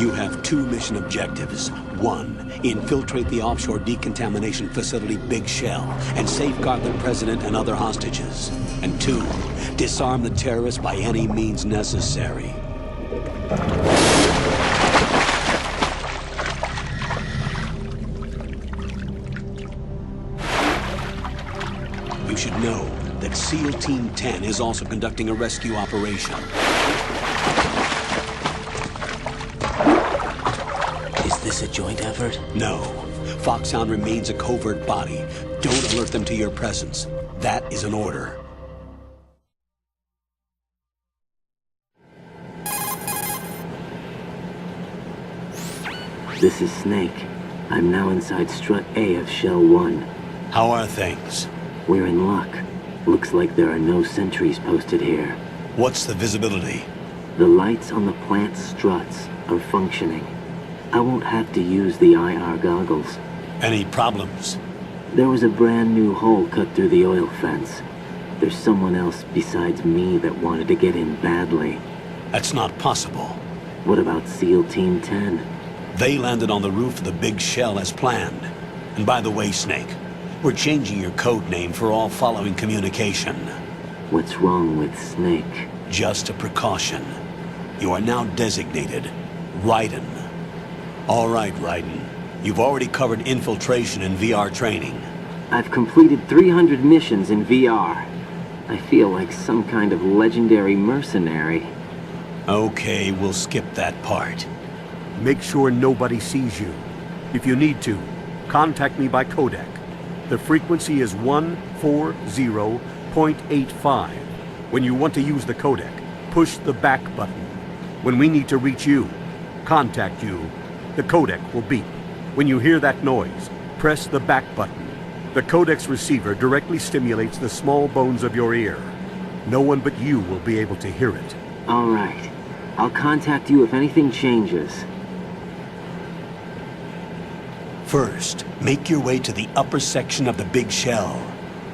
You have two mission objectives. One, infiltrate the offshore decontamination facility Big Shell and safeguard the president and other hostages. And two, disarm the terrorists by any means necessary. You should know that SEAL Team 10 is also conducting a rescue operation. Is this a joint effort? No. Foxhound remains a covert body. Don't alert them to your presence. That is an order. This is Snake. I'm now inside Strut A of Shell 1. How are things? We're in luck. Looks like there are no sentries posted here. What's the visibility? The lights on the plant struts are functioning. I won't have to use the IR goggles. Any problems? There was a brand new hole cut through the oil fence. There's someone else besides me that wanted to get in badly. That's not possible. What about SEAL Team 10? They landed on the roof of the Big Shell as planned. And by the way, Snake, we're changing your code name for all following communication. What's wrong with Snake? Just a precaution. You are now designated Raiden. All right, Raiden. You've already covered infiltration and VR training. I've completed 300 missions in VR. I feel like some kind of legendary mercenary. Okay, we'll skip that part. Make sure nobody sees you. If you need to, contact me by codec. The frequency is 140.85. When you want to use the codec, push the back button. When we need to reach you, contact you, the codec will beep. When you hear that noise, press the back button. The codec's receiver directly stimulates the small bones of your ear. No one but you will be able to hear it. All right. I'll contact you if anything changes. First, make your way to the upper section of the Big Shell.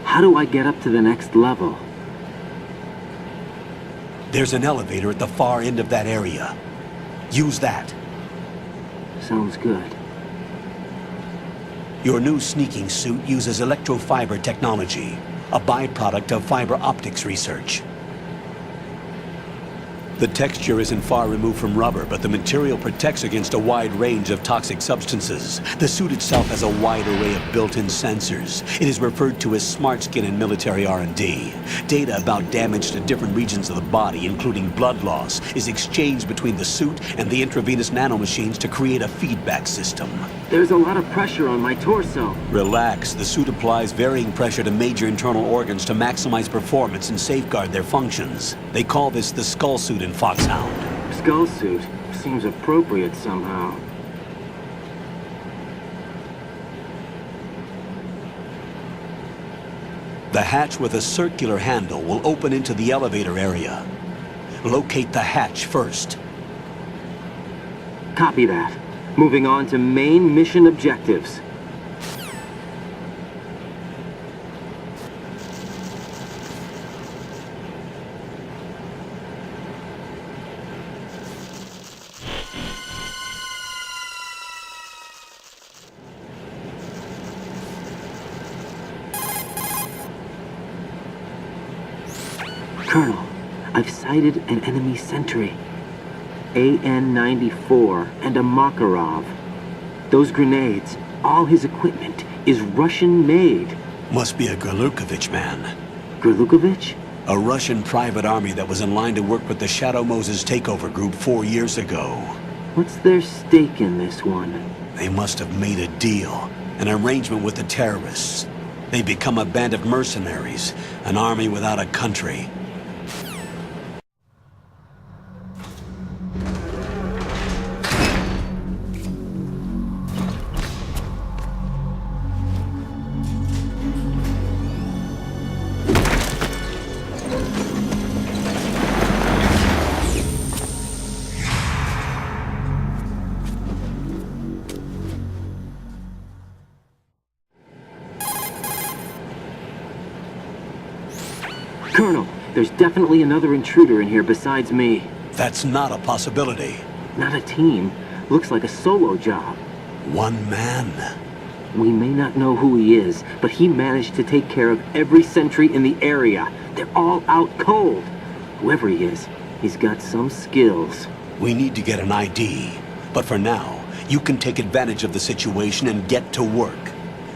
How do I get up to the next level? There's an elevator at the far end of that area. Use that. Sounds good. Your new sneaking suit uses electrofiber technology, a byproduct of fiber optics research. The texture isn't far removed from rubber, but the material protects against a wide range of toxic substances. The suit itself has a wide array of built-in sensors. It is referred to as smart skin in military R&D. Data about damage to different regions of the body, including blood loss, is exchanged between the suit and the intravenous nanomachines to create a feedback system. There's a lot of pressure on my torso. Relax. The suit applies varying pressure to major internal organs to maximize performance and safeguard their functions. They call this the skull suit in Foxhound. Skull suit seems appropriate somehow. The hatch with a circular handle will open into the elevator area. Locate the hatch first. Copy that. Moving on to main mission objectives. Colonel, I've sighted an enemy sentry. AN-94 and a Makarov. Those grenades, all his equipment, is Russian-made. Must be a Gurlukovich man. Gurlukovich? A Russian private army that was in line to work with the Shadow Moses takeover group 4 years ago. What's their stake in this one? They must have made a deal, an arrangement with the terrorists. They become a band of mercenaries, an army without a country. Colonel, there's definitely another intruder in here besides me. That's not a possibility. Not a team, Looks like a solo job. One man. We may not know who he is, but he managed to take care of every sentry in the area. They're all out cold. Whoever he is, he's got some skills. We need to get an ID. But for now, you can take advantage of the situation and get to work.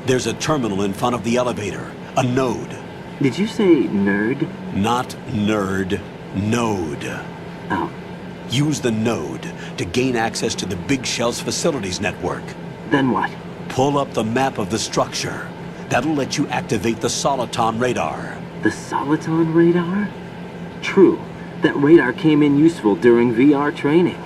There's a terminal in front of the elevator. A node. Did you say nerd? Not nerd. Node. Oh, Use the node to gain access to the Big Shell's facilities network. then what? Pull up the map of the structure. That'll let you activate the Soliton radar. The Soliton radar? True. That radar came in useful during VR training.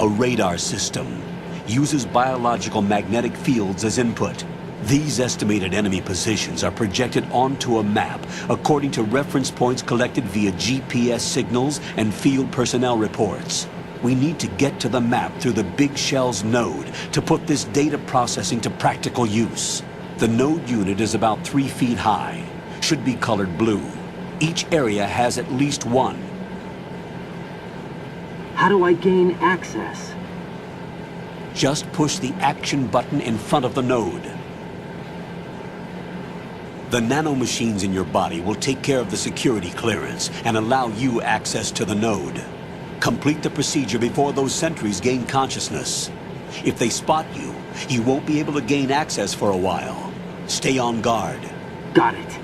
A radar system uses biological magnetic fields as input. These estimated enemy positions are projected onto a map according to reference points collected via GPS signals and field personnel reports. We need to get to the map through the Big Shell's node to put this data processing to practical use. The node unit is about 3 feet high, should be colored blue. Each area has at least one. How do I gain access? Just push the action button in front of the node. The nanomachines in your body will take care of the security clearance and allow you access to the node. Complete the procedure before those sentries gain consciousness. If they spot you, you won't be able to gain access for a while. Stay on guard. Got it.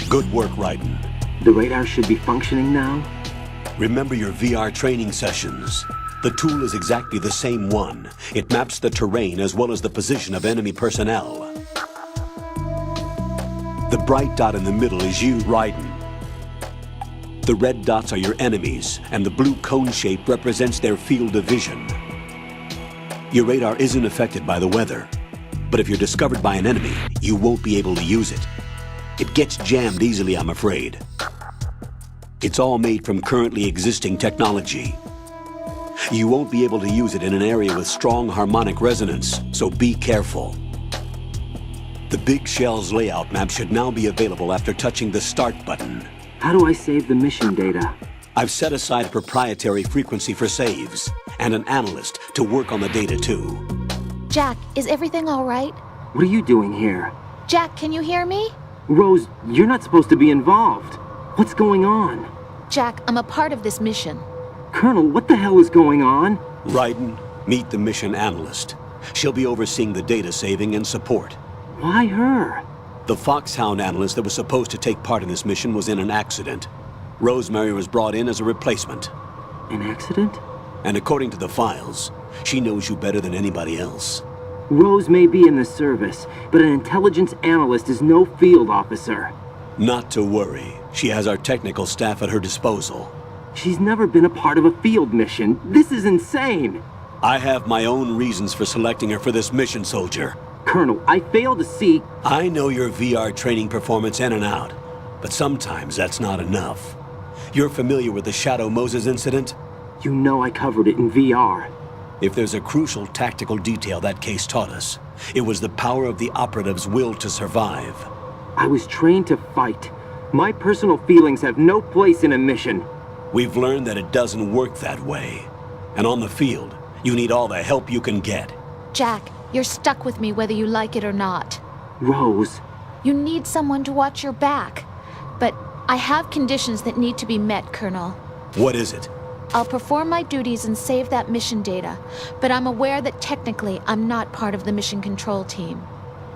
Good work, Raiden. The radar should be functioning now? Remember your VR training sessions. The tool is exactly the same one. It maps the terrain as well as the position of enemy personnel. The bright dot in the middle is you, Raiden. The red dots are your enemies, and the blue cone shape represents their field of vision. Your radar isn't affected by the weather, but if you're discovered by an enemy, you won't be able to use it. It gets jammed easily, I'm afraid. It's all made from currently existing technology. You won't be able to use it in an area with strong harmonic resonance, so be careful. The Big Shell's layout map should now be available after touching the Start button. How do I save the mission data? I've set aside a proprietary frequency for saves, and an analyst to work on the data too. Jack, is everything all right? What are you doing here? Jack, can you hear me? Rose, you're not supposed to be involved. What's going on? Jack, I'm a part of this mission. Colonel, what the hell is going on? Raiden, meet the mission analyst. She'll be overseeing the data saving and support. Why her? The Foxhound analyst that was supposed to take part in this mission was in an accident. Rosemary was brought in as a replacement. An accident? And according to the files, she knows you better than anybody else. Rose may be in the service, but an intelligence analyst is no field officer. Not to worry. She has our technical staff at her disposal. She's never been a part of a field mission. This is insane! I have my own reasons for selecting her for this mission, soldier. Colonel, I fail to see... I know your VR training performance in and out, but sometimes that's not enough. You're familiar with the Shadow Moses incident? You know I covered it in VR. If there's a crucial tactical detail that case taught us, it was the power of the operative's will to survive. I was trained to fight. My personal feelings have no place in a mission. We've learned that it doesn't work that way. And on the field, you need all the help you can get. Jack, you're stuck with me whether you like it or not. Rose, You need someone to watch your back. But I have conditions that need to be met, Colonel. What is it? I'll perform my duties and save that mission data, but I'm aware that technically I'm not part of the mission control team.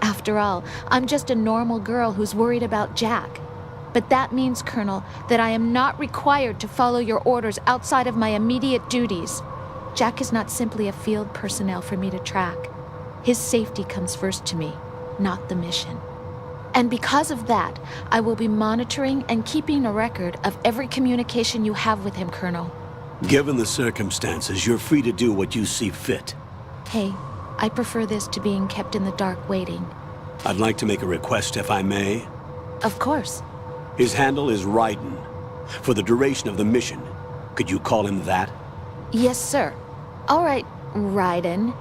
After all, I'm just a normal girl who's worried about Jack. But that means, Colonel, that I am not required to follow your orders outside of my immediate duties. Jack is not simply a field personnel for me to track. His safety comes first to me, not the mission. And because of that, I will be monitoring and keeping a record of every communication you have with him, Colonel. Given the circumstances, you're free to do what you see fit. Hey, I prefer this to being kept in the dark waiting. I'd like to make a request, if I may. Of course. His handle is Raiden. For the duration of the mission, could you call him that? Yes, sir. All right, Raiden.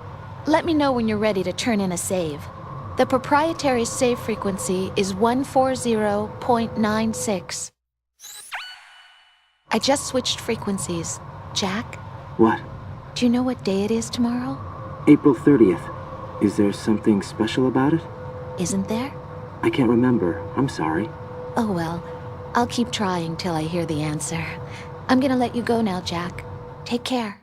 Let me know when you're ready to turn in a save. The proprietary save frequency is 140.96. I just switched frequencies. Jack, What? do you know what day it is tomorrow? April 30th. Is there something special about it? Isn't there? I can't remember. I'm sorry. Oh well, I'll keep trying till I hear the answer. I'm gonna let you go now, Jack. Take care.